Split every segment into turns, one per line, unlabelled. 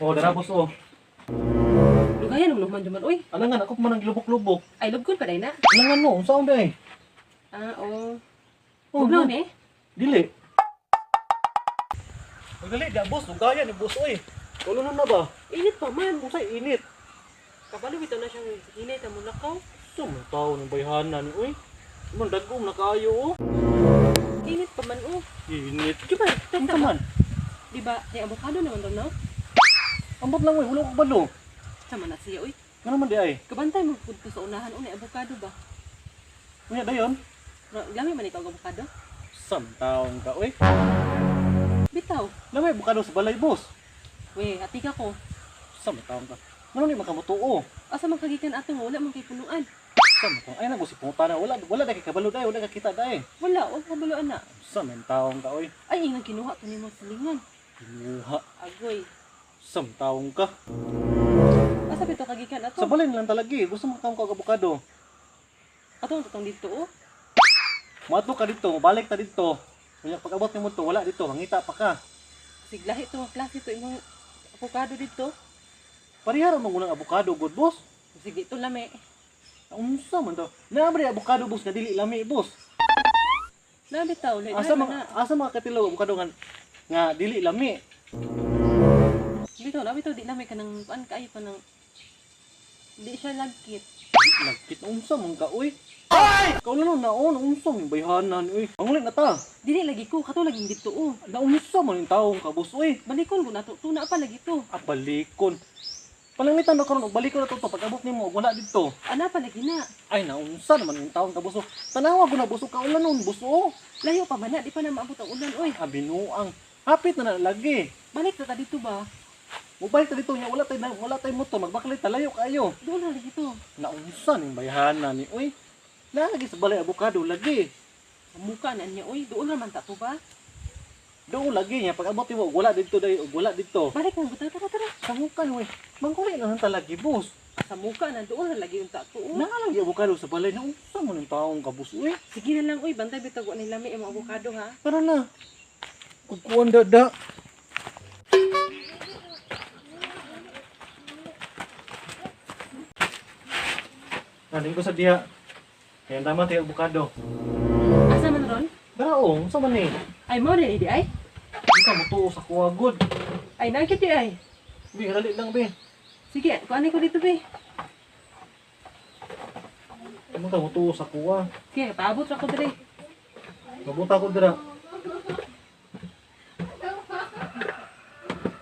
Oh, dara boss oh.
Lugayan mo naman duman, uy.
Alangan ako man ang lubok-lubok.
Ay, lugkon pa day na.
Alangan no, unsaon day?
Oo.
Oh,
Bugnaw
no.
ni?
Dili. Dili da boss, lugayan ni boss oy. Tulunon na ba?
Init pa man.
Unsay init?
Kabalo bitaw na siyang hinay ta mo lakaw.
Sumang tao ng bayhanan oy. Man dagom na kaayo oh.
Init pa man, oh.
Init.
Di ba?
Unsa man?
Di ba? May avocado naman daw, no?
Ambot lang oy, wala ko balo.
Sama na siya, uy.
Nga naman di ay.
Kabantay mo food ko sa unahan, unay avocado ba?
Unya dayon.
Lami man ikaw avocado?
Samtaon ka oy.
Bitaw.
Lamay bukado sa balay boss.
We, ati ka ko.
Samtaon ka. Ngano ni makamutuo?
Asa man kagikan ato mo, wala man kay punuan.
Samtaon. Ay nago si puta na wala na kay kabalo day, wala ka kita day.
Wala, o kabaluan na.
Samtaon ka oy.
Ay, ingang kinuha to ni mo silingan.
Kinuha.
Agoy.
Samtaon ka.
Asa bitaw kagikan ato?
Sa balay lang talagi. Gusto mo kang avocado.
Ato ang tutong dito, oh.
Mato ka dito, balik ta dito. Kunya pag abot nimo to, wala dito, mangita pa ka.
Siglahi to, klase to imong avocado dito.
Parihara mo ng avocado, good boss.
Sige, ito lami.
Unsa man to? Naabri avocado boss nga dili lami boss.
Na bitaw, lay
Asa
na.
asa mga katilaw avocado nga dili lami.
Bitaw, na bitaw di lami ka nang kuan kaayo pa nang di siya lagkit.
Nagkit unsa man ka oy. Ay! Ikaw lang naon, unsa man bayhanan oy. Ang ulit na ta.
Dili lagi ko, kato laging dito, oh.
Naunsa man yung taong ka boss oy.
Balikon ko na to, tuna pa lagi to.
Balikon. Palangitan na karon og balikon na to pag abot nimo og wala dito.
Ana pa lagi na.
Ay naunsa naman yung taong ka boss. Tanawa ko na boss ka ulan nun boss oh.
Layo pa man na, di pa na maabot ang ulan, oy.
Binuang. Hapit na lagi.
Balik na ta dito ba?
Mobile ta dito nya wala tay motor magbaklit talayo kayo.
Doon na lagi to.
Naunsa ning bayhanan ni oy. Lagi sa balay avocado lagi.
Ang muka na niya, oy. Doon naman ta to ba?
Do lagi nya pag abot mo wala dito day wala dito.
Balik mo, tara, tara, tara.
Sa muka ni oy. Mangkuli na lang talagi boss.
Sa muka na, doon na lagi yung tato, oh.
Nalagi avocado sa balay naunsa man yung taong ka boss oy.
Sige na lang, oy. Bantay bitaw ko ni lami ang mga avocado, ha?
Para na. Kukuan dada. Nanin ko sa diya. Kaya naman tayo avocado.
Asa man ron?
Daraong, sa man eh.
Ay, mo na di ay?
Hindi ka mutuo sa kuha good.
Ay, nakit di ay.
Bi, dali lang be.
Sige, kuanay ko dito, be.
Ano ka mutuo sa kuha?
Sige, paabot ra ko diri.
Mabuta ko dira.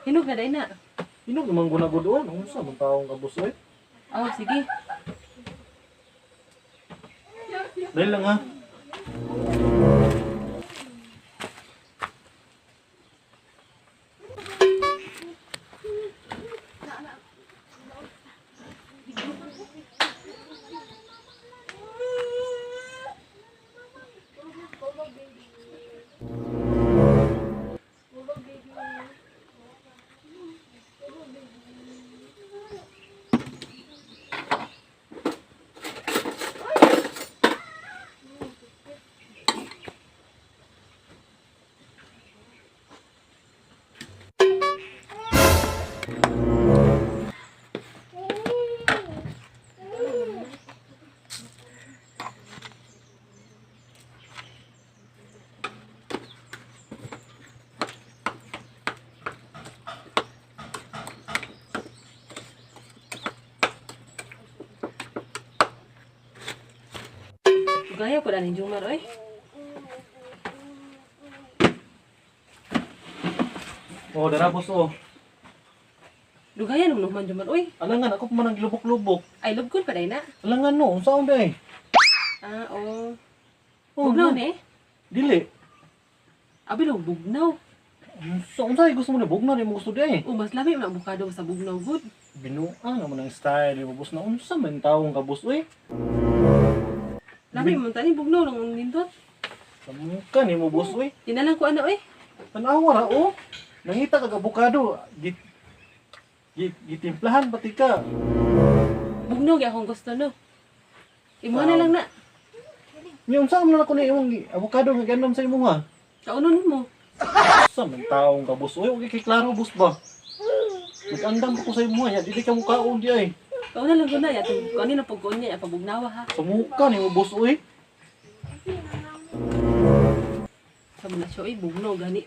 Hinog na day na.
Hinog naman gunagudoan. Ano sa mga taong kabusoy?
Oh, sige.
Dahil lang ha.
Gaya ko na ni Jumar, oy.
Oh, dara boss oh.
Lugayan mo naman Jumar, oy.
Alangan ako pa man ang lubok-lubok.
Ay, lugkon pa day na.
Alangan no, unsaon day?
Oo.
Oh,
Bugnaw
no.
ni?
Dili.
Abi lang, bugnaw.
Unsay gusto mo na bugna rin mo gusto day?
O, mas lami ang avocado sa bugnaw, good.
Binuang naman ang style mo boss na unsa man taong ka boss oy.
Lami mo tani bugnaw lang ang nindot.
Kamuka ni mo boss oy.
Tinalang ko ano, oy.
Tanawa ra oh. Nangita kag avocado. Gitimplahan pati ka.
Bugnaw gyud akong gusto, no. Imo na lang na.
Nya unsa man ako ni imong avocado nga ganom sa imo ha?
Kaunon mo.
Sa man taong ka boss oy, okay kay klaro boss ba? Nag-andam ko sa imo ya, dili ka mukaon di ay.
Ikaw na lang guna ya. Kanina pag kunya ya pabugnawa ha.
Sumuka ni mo boss uy.
Sabi na siya, bugno gani.